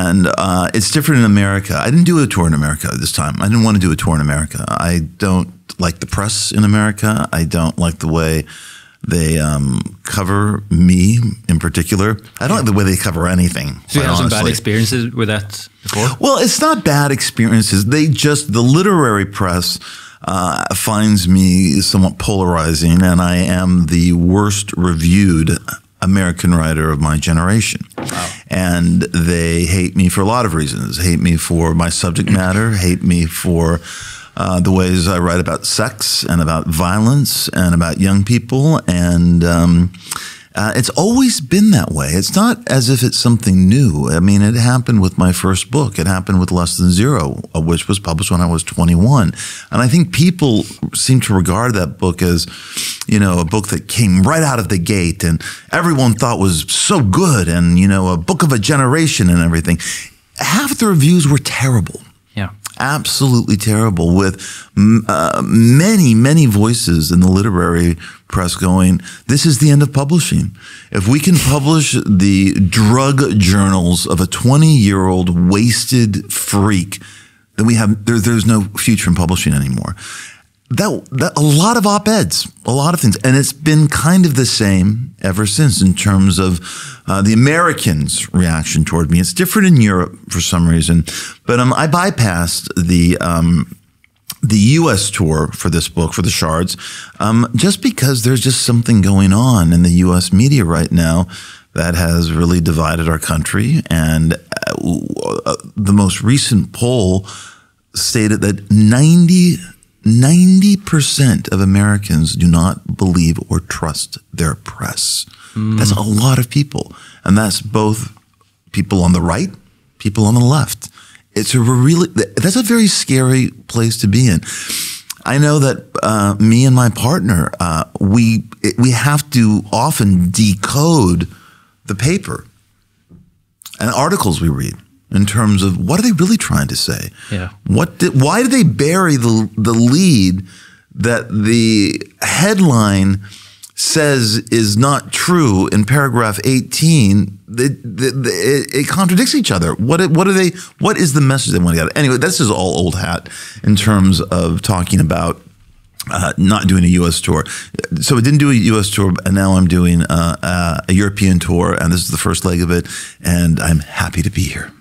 And it's different in America. I didn't do a tour in America this time. I didn't want to do a tour in America. I don't like the press in America. I don't like the way they cover me in particular. I don't like the way they cover anything. So you had some bad experiences with that before? Well, it's not bad experiences. The literary press finds me somewhat polarizing, and I am the worst reviewed American writer of my generation. Wow. And they hate me for a lot of reasons. Hate me for my subject matter, hate me for the ways I write about sex and about violence and about young people. And it's always been that way. It's not as if it's something new. I mean, it happened with my first book. It happened with Less Than Zero, which was published when I was 21. And I think people seem to regard that book as, you know, a book that came right out of the gate and everyone thought was so good and, you know, a book of a generation and everything. Half the reviews were terrible. Yeah. Absolutely terrible, with many, many voices in the literary press going, this is the end of publishing. If we can publish the drug journals of a 20-year-old wasted freak, then there's no future in publishing anymore. That a lot of op-eds, a lot of things. And it's been kind of the same ever since in terms of the Americans' reaction toward me. It's different in Europe for some reason. But I bypassed the U.S. tour for this book, for the Shards, just because there's just something going on in the U.S. media right now that has really divided our country. And the most recent poll stated that 90% of Americans do not believe or trust their press. That's a lot of people. And that's both people on the right, people on the left. That's a very scary place to be in. I know that me and my partner, we have to often decode the paper and articles we read in terms of what are they really trying to say? Yeah. Why did they bury the lead that the headline says is not true in paragraph 18? It contradicts each other. What is the message they want to get? Anyway, this is all old hat in terms of talking about not doing a U.S. tour. So we didn't do a U.S. tour, and now I'm doing a European tour, and this is the first leg of it, and I'm happy to be here.